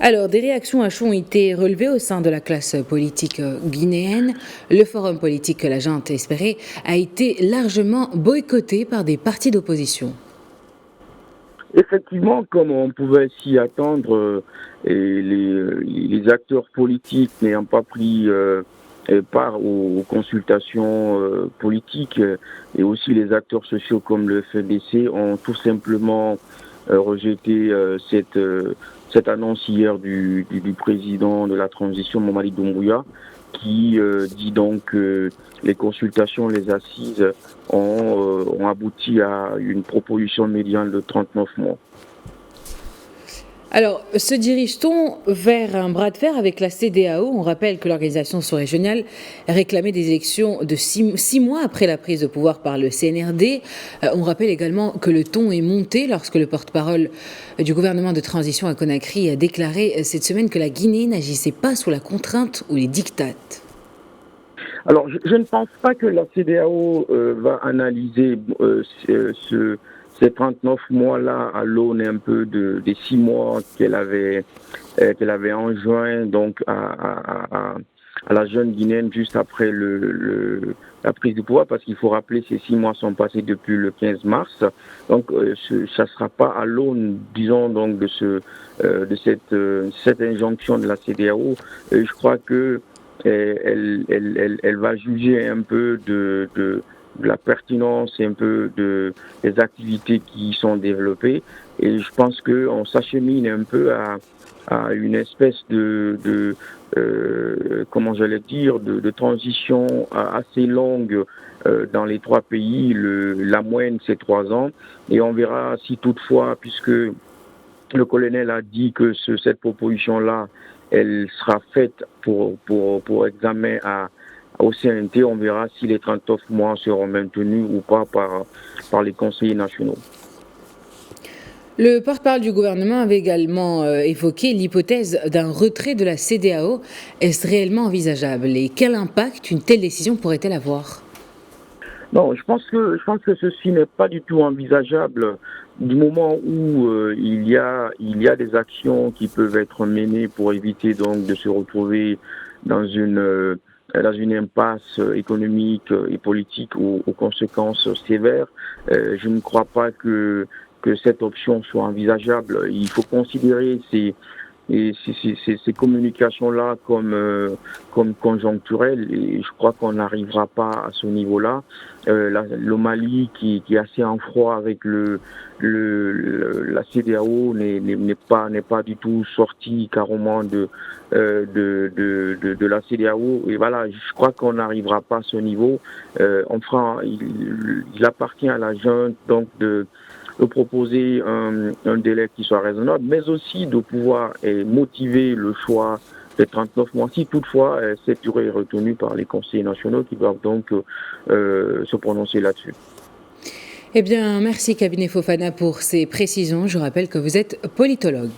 Alors, des réactions à chaud ont été relevées au sein de la classe politique guinéenne. Le forum politique que la junte espérait a été largement boycotté par des partis d'opposition. Effectivement, comme on pouvait s'y attendre, et les acteurs politiques n'ayant pas pris part aux consultations politiques et aussi les acteurs sociaux comme le FNDC ont tout simplement rejeté cette annonce hier du président de la transition, Mamadi Doumbouya, qui dit donc que les consultations, les assises ont abouti à une proposition médiane de 39 mois. Alors, se dirige-t-on vers un bras de fer avec la CEDEAO? On rappelle que l'organisation sous-régionale réclamait des élections de 6 mois après la prise de pouvoir par le CNRD. On rappelle également que le ton est monté lorsque le porte-parole du gouvernement de transition à Conakry a déclaré cette semaine que la Guinée n'agissait pas sous la contrainte ou les dictates. Alors, je ne pense pas que la CEDEAO va analyser ces 39 mois-là à l'aune un peu des 6 mois qu'elle avait enjoint donc à la jeune Guinéenne juste après la prise du pouvoir, parce qu'il faut rappeler ces 6 mois sont passés depuis le 15 mars. Donc, ça ne sera pas à l'aune, disons, donc de cette injonction de la CEDEAO. Je crois que elle va juger un peu de la pertinence et un peu des activités qui sont développées. Et je pense qu'on s'achemine un peu à une espèce comment j'allais dire, de transition assez longue dans les trois pays. La moyenne, c'est 3 ans. Et on verra si toutefois, puisque le colonel a dit que cette proposition-là, elle sera faite pour examen au CNT. On verra si les 39 mois seront maintenus ou pas par les conseillers nationaux. Le porte-parole du gouvernement avait également évoqué l'hypothèse d'un retrait de la CEDEAO. Est-ce réellement envisageable et quel impact une telle décision pourrait-elle avoir? Non, je pense que ceci n'est pas du tout envisageable du moment où il y a des actions qui peuvent être menées pour éviter donc de se retrouver dans une impasse économique et politique aux conséquences sévères. Je ne crois pas que cette option soit envisageable. Il faut considérer ces communications-là comme conjoncturelles, et je crois qu'on n'arrivera pas à ce niveau-là. Le Mali, qui est assez en froid avec la CEDEAO, n'est pas du tout sorti carrément de la CEDEAO. Et voilà, je crois qu'on n'arrivera pas à ce niveau. Il appartient à la junte donc de proposer un délai qui soit raisonnable, mais aussi de pouvoir motiver le choix des 39 mois, si toutefois cette durée est retenue par les conseillers nationaux qui doivent donc se prononcer là-dessus. Eh bien, merci Cabinet Fofana pour ces précisions. Je rappelle que vous êtes politologue.